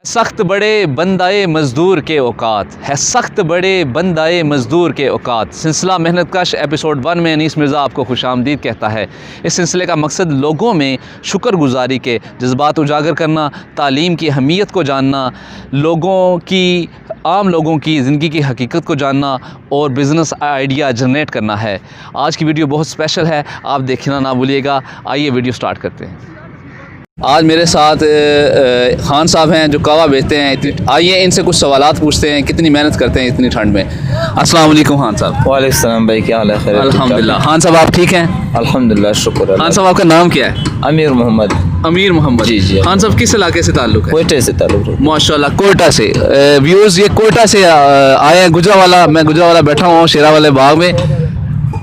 सख्त बड़े बंदाए मज़दूर के औकात है, सख्त बड़े बंदाए मज़दूर के औकात। सिलसिला मेहनत कश एपिसोड 1 में अनीस मिर्ज़ा आपको खुशामदीद कहता है। इस सिलसिले का मकसद लोगों में शुक्रगुजारी के जज्बात उजागर करना, तालीम की अहमियत को जानना, आम लोगों की ज़िंदगी की हकीकत को जानना और बिज़नेस आइडिया जनरेट करना है। आज की वीडियो बहुत स्पेशल है, आप देखना ना भूलिएगा। आइए वीडियो स्टार्ट करते हैं। आज मेरे साथ खान साहब हैं जो कहवा बेचते हैं। आइए इनसे कुछ सवालात पूछते हैं, कितनी मेहनत करते हैं इतनी ठंड में। अस्सलाम वालेकुम खान साहब। वालेकुम सलाम भाई, क्या हाल है? खैर अल्हम्दुलिल्लाह। खान साहब आप ठीक हैं? अल्हम्दुलिल्लाह, शुक्र। खान साहब आपका नाम क्या है? अमीर मोहम्मद। अमीर मोहम्मद। जी जी। खान साहब किस इलाके से ताल्लुक़ है? कोयटे से ताल्लुक़ है। माशाल्लाह, कोयटा से। व्यूज़ ये कोयटा से आए हैं। गुजरावाला, मैं गुजरावाला बैठा हुआ हूँ शेरा वाले बाग में।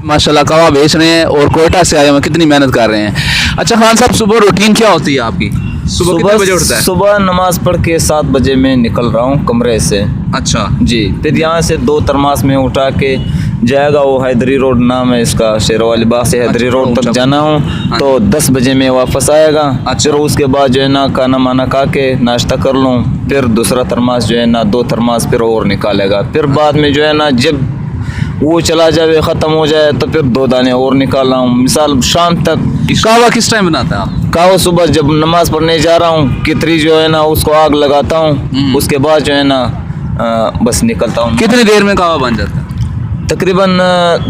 माशाल्लाह कहवा बेच रहे हैं और कोयटा से आए हैं, कितनी मेहनत कर रहे हैं। अच्छा खान साहब, सुबह रूटीन क्या होती है आपकी? सुबह कितने बजे उठता है? सुबह नमाज पढ़ के 7 बजे मैं निकल रहा हूँ कमरे से। अच्छा जी। फिर यहाँ से 2 तरमास में उठा के जाएगा, वो हैदरी रोड नाम है इसका, शेरों वाली बाग से हैदरी रोड तक जाना हूँ। तो 10 बजे में वापस आएगा। फिर उसके बाद जो है ना खाना माना खा के नाश्ता कर लूँ, फिर दूसरा तरमास जो है ना 2 तरमास फिर और निकालेगा। फिर बाद में जो है ना जब वो चला जाए, ख़त्म हो जाए, तो फिर 2 दाने और निकाल रहा हूँ। मिसाल शाम तक। कहवा किस टाइम बनाता है आप? कहवा सुबह जब नमाज पढ़ने जा रहा हूँ, कितरी जो है ना उसको आग लगाता हूँ, उसके बाद जो है ना बस निकलता हूँ। कितनी देर में कहवा बन जाता है? तकरीबन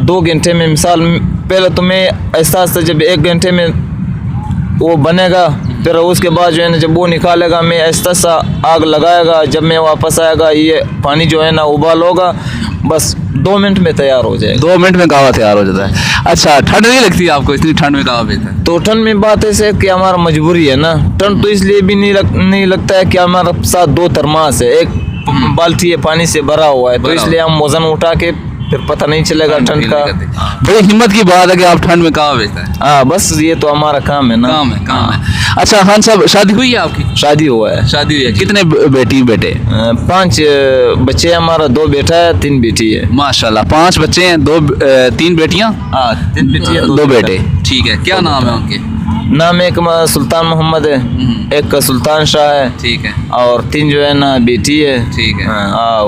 2 घंटे में। मिसाल पहले तो मैं ऐसा जब 1 घंटे में वो बनेगा, फिर उसके बाद जो है ना जब वो निकालेगा मैं ऐसा सा आग लगाएगा। जब मैं वापस आएगा, ये पानी जो है ना उबाल होगा, बस 2 मिनट में तैयार हो जाएगा। 2 मिनट में कहवा तैयार हो जाता है। अच्छा, ठंड नहीं लगती आपको? इतनी ठंड में कहवा बेचता है तो ठंड में बात ऐसे है कि हमारा मजबूरी है ना। ठंड तो इसलिए भी नहीं लगता है कि हमारे साथ 2 थर्मास है, एक बाल्टी है पानी से भरा हुआ है, तो इसलिए हम वजन उठा के फिर पता नहीं चलेगा ठंड का। बड़ी हिम्मत की बात है कि आप ठंड में कहवा बेचता है। हाँ, बस ये तो हमारा काम है ना। काम है। अच्छा खान साहब, शादी हुई है आपकी? शादी हुआ है। शादी हुई है। कितने बेटी बेटे? 5 बच्चे हैं हमारा, 2 बेटा है 3 बेटी है। माशाल्लाह, 5 बच्चे हैं, 3 बेटियां। 3 बेटी है, 2 बेटे। ठीक है, क्या नाम है उनके? नाम एक सुल्तान मोहम्मद है, एक का सुल्तान शाह है। ठीक है। और 3 जो है ना बेटी है। ठीक है।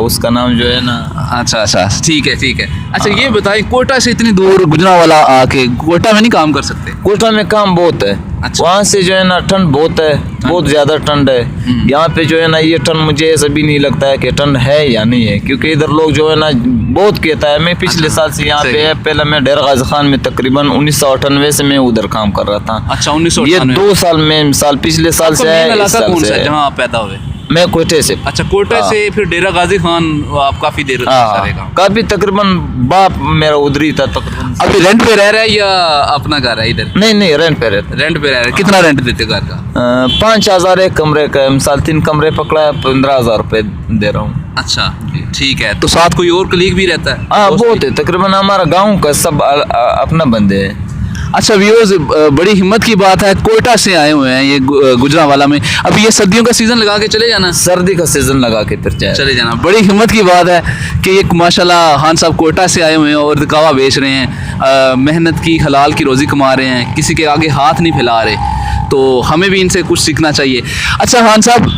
उसका नाम जो है ना। अच्छा, ठीक है। अच्छा ये बताइए, कोयटा से इतनी दूर गुजरांवाला आके कोयटा में नहीं काम कर सकते? कोयटा में काम बहुत है। अच्छा। वहाँ से जो है ना ठंड बहुत है, बहुत ज़्यादा ठंड है। यहाँ पे जो है ना ये ठंड मुझे ऐसा भी नहीं लगता है कि ठंड है या नहीं है, क्योंकि इधर लोग जो है ना बहुत कहता है। मैं पिछले साल से यहाँ पे है, पहले मैं डेरा गाजी खान में तकरीबन 1998 से मैं उधर काम कर रहा था। अच्छा, 1998। ये 2 साल में साल पिछले साल से है। इस साल से जहाँ आप पैदा हुए? मैं कोयटे से। अच्छा, कोयटा से फिर डेरा गाजी खान आप काफी देर काफी तकरीबन बाप मेरा उधरी था तकरीबन। अभी रेंट पे रह रहा है या अपना घर है इधर? नहीं, रेंट पे रहता। रेंट पे रह रहा है। कितना रेंट देते घर का? 5000 एक कमरे का। मिसाल 3 कमरे पकड़ा है, 15000 रुपए दे रहा हूँ। अच्छा, ठीक है। तो साथ कोई और कलीग भी रहता है? हाँ, बहुत है। तकरीबन हमारा गाँव का सब अपना बंदे है। अच्छा व्यूअर्स, बड़ी हिम्मत की बात है, कोयटा से आए हुए हैं ये गुजरांवाला में। अभी ये सर्दियों का सीज़न लगा के चले जाना? सर्दी का सीज़न लगा के फिर चले जाना। बड़ी हिम्मत की बात है कि ये माशाल्लाह खान साहब कोयटा से आए हुए हैं और कहवा बेच रहे हैं। मेहनत की हलाल की रोज़ी कमा रहे हैं, किसी के आगे हाथ नहीं फैला रहे, तो हमें भी इनसे कुछ सीखना चाहिए। अच्छा खान साहब,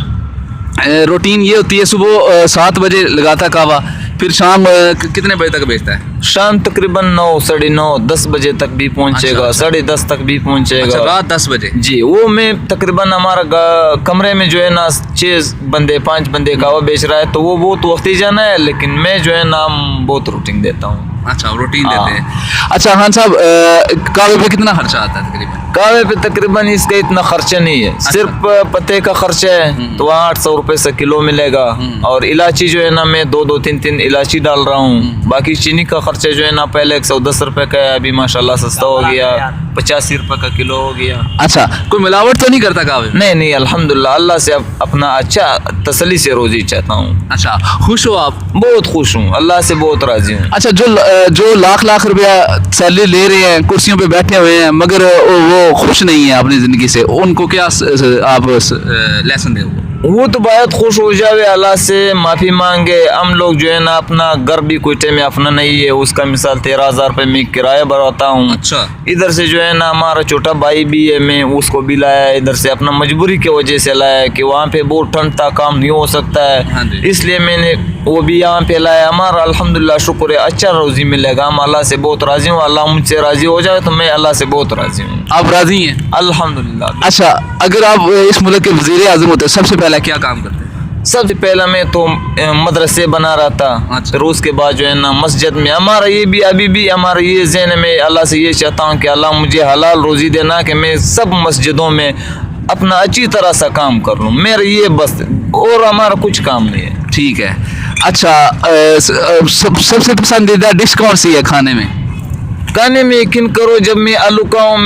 रूटीन ये होती है, सुबह 7 बजे लगाता है कहवा, फिर शाम कितने बजे तक बेचता है? शाम तकरीबन 9, 9:30, 10 बजे तक भी पहुंचेगा। 10:30 तक भी पहुंचेगा। अच्छा, रात 10 बजे? जी। वो मैं तकरीबन हमारा कमरे में जो है ना 6 बंदे 5 बंदे कहवा बेच रहा है, तो वो बहुत वक्त ही जाना है, लेकिन मैं जो है ना बहुत रूटीन देता हूँ। अच्छा, रूटीन देते हैं। अच्छा खान साहब, कहवे पे कितना खर्चा आता है तकरीबन? कहवे पे तकरीबन इसका इतना खर्चा नहीं है। अच्छा। सिर्फ पत्ते का खर्चा है, तो वहाँ 800 रुपये से किलो मिलेगा। और इलायची जो है ना मैं 2 3 इलायची डाल रहा हूँ। बाकी चीनी का खर्चा जो है ना पहले 110 रुपये का है, अभी माशाल्लाह सस्ता हो गया, 85 रुपये का किलो हो गया। अच्छा, कोई मिलावट तो नहीं करता कहवे? नहीं, अल्हम्दुलिल्लाह, अल्लाह से अपना अच्छा तसल्ली से रोजी चाहता हूँ। अच्छा, खुश हो आप? बहुत खुश हूँ, अल्लाह से बहुत राजी हूँ। अच्छा, जो लाख रुपया सैलरी ले रहे हैं, कुर्सियों पे बैठे हुए हैं, मगर वो खुश नहीं है अपनी ज़िंदगी से, उनको क्या आप लेसन देंगे? वो तो बहुत खुश हो जावे, अल्लाह से माफ़ी मांगे। हम लोग जो है ना अपना घर भी कोयटे में अपना नहीं है, उसका मिसाल 13,000 रुपये में किराया भरवाता हूँ। अच्छा। इधर से जो है ना हमारा छोटा भाई भी है, मैं उसको भी लाया इधर से, अपना मजबूरी की वजह से लाया कि वहाँ पे बहुत ठंड था, काम नहीं हो सकता हाँ जी। है, इसलिए मैंने वो भी यहाँ पे लाया। हमारा अल्हम्दुलिल्लाह शुक्र है, अच्छा रोज़ी मिलेगा। हम अल्लाह से बहुत राज़ी हूँ, अल्लाह मुझसे राज़ी हो जाए तो मैं अल्लाह से बहुत राज़ी हूँ, आप राजी हैं? अल्हम्दुलिल्लाह। अच्छा, अगर आप इस मुल्क के वज़ीर आज़म होते सबसे पहले क्या काम करते? सबसे पहला मैं तो मदरसे बना रहा था। अच्छा। फिर उसके बाद जो है ना मस्जिद में, हमारा ये भी अभी भी हमारा ये ज़हन में, अल्लाह से ये चाहता हूँ कि अल्लाह मुझे हलाल रोज़ी देना कि मैं सब मस्जिदों में अपना अच्छी तरह से काम कर लूँ। मेरा ये बस, और हमारा कुछ काम नहीं है। ठीक है। अच्छा, सबसे पसंदीदा डिश कौन सी है खाने में? खाने में यकीन करो, जब मैं आलू खाऊँ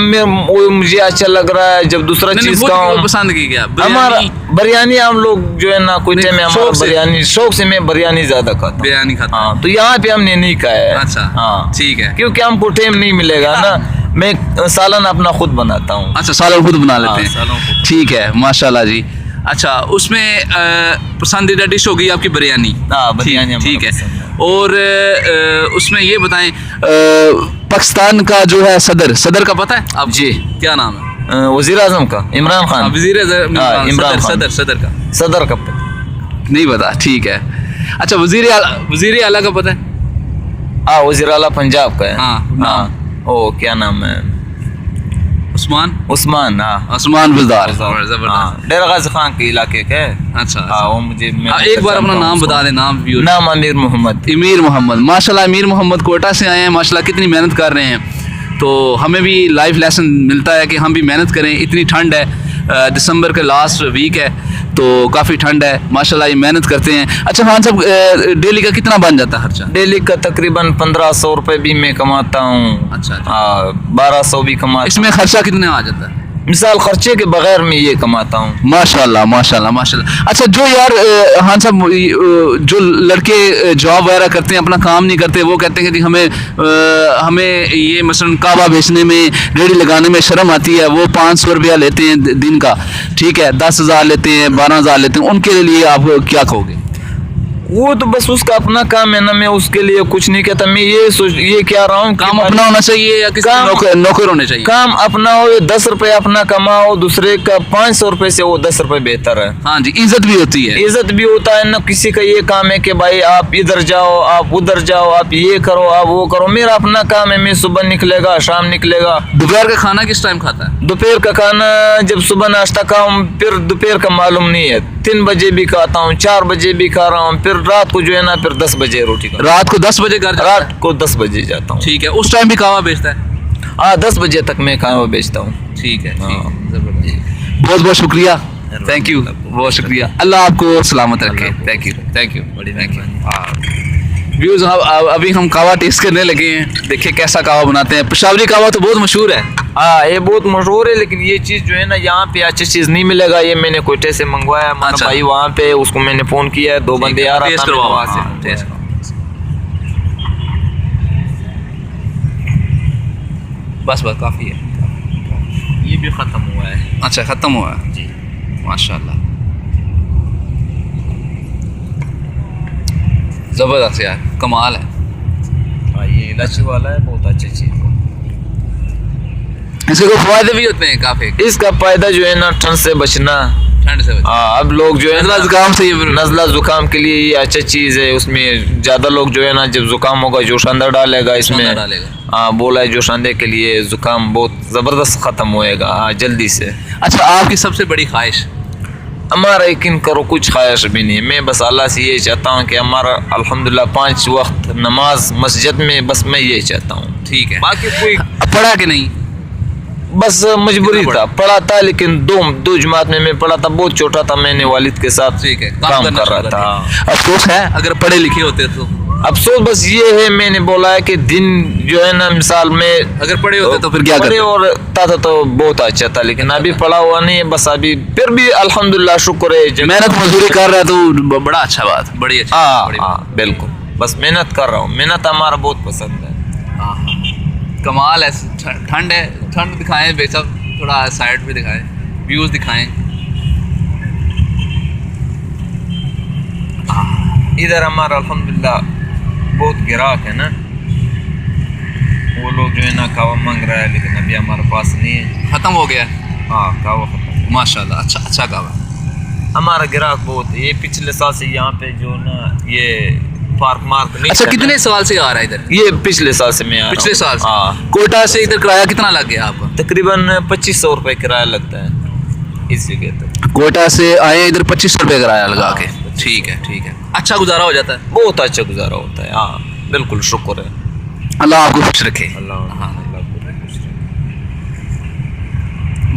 वो मुझे अच्छा लग रहा है, जब दूसरा चीज़ खाऊँ। पसंद की क्या? हमारा बिरयानी, हम लोग जो है ना कोयटे में हमारा शौक से? बिरयानी, शौक से मैं बिरयानी ज़्यादा खाता हूँ। बिरयानी खाता हूँ। हाँ, तो यहाँ पे हमने नहीं खाया है। अच्छा, हाँ ठीक है। क्योंकि हमको टाइम नहीं मिलेगा ना, मैं सालन अपना खुद बनाता हूँ। अच्छा, सालन खुद बना लेते हाँ, हैं। सालन खुद। ठीक है, माशाल्लाह जी। अच्छा, उसमें पसंदीदा डिश होगी आपकी बिरयानी। हाँ, बिरयानी हमारा ठीक है। पसंद है। और उसमें ये बताएं, पाकिस्तान का जो है सदर का पता है आप? जी। क्या नाम है? वज़ीर आज़म का इमरान खान। वज़ीर हाँ, इमरान खान। सदर का सदर का नहीं पता। ठीक है। अच्छा, वज़ीर आला का पता है? हाँ, वज़ीर आला पंजाब का है। हाँ, हाँ, ओ क्या नाम है? उस्मान। हाँ, उस्मान बुज़दार। जबरदस्त। हाँ, डेरा गाज़ी खान के इलाके का है। अच्छा। हाँ, वो मुझे एक बार अपना नाम बता दें। नाम अमीर मोहम्मद। अमीर मोहम्मद, माशाल्लाह। अमीर मोहम्मद कोटा से आए हैं, माशाल्लाह कितनी मेहनत कर रहे हैं। तो हमें भी लाइफ लेसन मिलता है कि हम भी मेहनत करें। इतनी ठंड है, दिसंबर का लास्ट वीक है, तो काफ़ी ठंड है, माशाल्लाह ये मेहनत करते हैं। अच्छा खान साहब, डेली का कितना बन जाता है खर्चा? डेली का तकरीबन 1500 रुपये भी मैं कमाता हूँ। अच्छा। हाँ, 1200 भी कमाता। इसमें खर्चा कितने आ जाता है? मिसाल खर्चे के बगैर मैं ये कमाता हूँ। माशाल्लाह माशाल्लाह माशाल्लाह। अच्छा, जो यार हाँ साहब, जो लड़के जॉब वगैरह करते हैं, अपना काम नहीं करते, वो कहते हैं कि हमें ये मसलन काबा बेचने में, रेडी लगाने में शर्म आती है। वो 500 रुपया लेते हैं दिन का, ठीक है, 10,000 लेते हैं, 12,000 लेते हैं। उनके लिए आप क्या कहोगे? वो तो बस उसका अपना काम है ना, मैं उसके लिए कुछ नहीं कहता। मैं ये कह रहा हूँ, काम अपना होना चाहिए या किसी नौकर होने चाहिए? काम अपना हो, 10 रुपये अपना कमाओ, दूसरे का 500 रुपये से वो 10 रुपये बेहतर है। हाँ जी, इज्जत भी होती है। इज्जत भी होता है ना। किसी का ये काम है कि भाई आप इधर जाओ, आप उधर जाओ, आप ये करो, आप वो करो। मेरा अपना काम है, मैं सुबह निकलेगा, शाम निकलेगा। दोपहर का खाना किस टाइम खाता है? दोपहर का खाना जब सुबह नाश्ता खाऊं, फिर दोपहर का मालूम नहीं है, 3 बजे भी खाता हूँ, 4 बजे भी खा रहा हूँ, फिर रात को जो है ना फिर 10 बजे रोटी खाता हूं। रात को 10 बजे घर जाता है? रात को 10 बजे जाता हूँ। ठीक है। उस टाइम भी कहवा बेचता है? हाँ, 10 बजे तक मैं कहवा बेचता हूँ। ठीक है। हाँ। बहुत बहुत शुक्रिया, थैंक यू, बहुत शुक्रिया। अल्लाह आपको सलामत रखे। Thank you, thank you, thank you. Views, अभी हम कावा टेस्ट करने लगे हैं। देखिए कैसा कावा बनाते हैं। पेशावरी कावा तो बहुत मशहूर है। हाँ, ये बहुत मशहूर है, लेकिन ये चीज़ जो है ना यहाँ पे अच्छी चीज़ नहीं मिलेगा। ये मैंने कोयटे से मंगवाया। अच्छा। भाई वहाँ पे उसको मैंने फ़ोन किया है, 2 बंदे आ रहा टेस्ट था करवाओ। वहाँ से। हाँ, टेस्ट करवाओ। बस काफ़ी है। ये भी ख़त्म हुआ है। अच्छा, ख़त्म हुआ है जी, माशाल्लाह, ज़बरदस्त यार, कमाल है। हाँ, ये इलायची वाला है, बहुत अच्छी चीज़ है। इसके कोई फ़ायदे भी होते हैं काफ़ी? इसका फ़ायदा जो है ना, ठंड से बचना। ठंड से बचना। हाँ, अब लोग जो है नज़ला ज़ुकाम से, नज़ला ज़ुकाम के लिए ये अच्छा चीज़ है। उसमें ज़्यादा लोग जो है ना, जब ज़ुकाम होगा जोश अंदर डालेगा इसमें। डालेगा। हाँ, बोला है जोश अंदे के लिए ज़ुकाम बहुत ज़बरदस्त ख़त्म होएगा। हाँ, जल्दी से। अच्छा, आपकी सबसे बड़ी ख्वाहिश? हमारा यकीन करो कुछ ख्वाहिश भी नहीं है। मैं बस अल्लाह से ये चाहता हूँ कि हमारा अल्हम्दुलिल्लाह 5 वक्त नमाज मस्जिद में, बस मैं ये चाहता हूँ। ठीक है। बाकी कोई पढ़ा कि नहीं? बस मजबूरी था, पढ़ा था, लेकिन दो जमात में मैं पढ़ा था। बहुत छोटा था, मैंने वालिद के साथ ठीक है, काम कर रहा था। अफसोस है अगर पढ़े लिखे होते तो। अफसोस बस ये है, मैंने बोला है कि दिन जो है ना, मिसाल में अगर पढ़े होते तो फिर क्या करते? और था तो बहुत अच्छा था, लेकिन अभी पढ़ा हुआ नहीं है। बस अभी फिर भी अल्हम्दुलिल्लाह शुक्र है, मेहनत मजदूरी कर रहा है तो बड़ा अच्छा बात, बड़ी अच्छी। हाँ, बिल्कुल। बस मेहनत कर रहा हूँ, मेहनत हमारा बहुत पसंद है। कमाल है। ठंड है, ठंड दिखाएं बेशक, थोड़ा साइड पे दिखाएं, व्यूज दिखाएं। इधर हमारा अल्हम्दुलिल्लाह बहुत ग्राहक है ना, वो लोग जो है ना कावा मांग रहा है, लेकिन अभी हमारे पास नहीं है। ख़त्म हो गया? हाँ कावा खत्म। माशाल्लाह, अच्छा कावा। हमारा ग्राहक बहुत है। ये पिछले साल से यहाँ पे जो ना ये पार्क मार्क नहीं। अच्छा, कितने साल से आ रहा है इधर? ये पिछले साल से मैं आ रहा हूँ। पिछले साल से? हाँ। कोटा से इधर किराया कितना लग गया आपका? तकरीबन 2500 रुपये किराया लगता है इस जगह तक। कोटा से आए इधर 2500 रुपये किराया लगा के। ठीक है। अच्छा गुजारा हो जाता है? बहुत अच्छा गुजारा होता है। हाँ बिल्कुल, शुक्र है। अल्लाह आपको खुश रखे। अल्लाह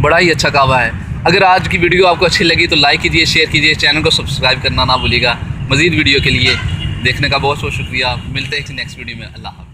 बड़ा ही अच्छा कावा है। अगर आज की वीडियो आपको अच्छी लगी तो लाइक कीजिए, शेयर कीजिए, चैनल को सब्सक्राइब करना ना भूलिएगा। मज़ीद वीडियो के लिए देखने का बहुत बहुत शुक्रिया। मिलते हैं नेक्स्ट वीडियो में। अल्लाह हाफ़िज़।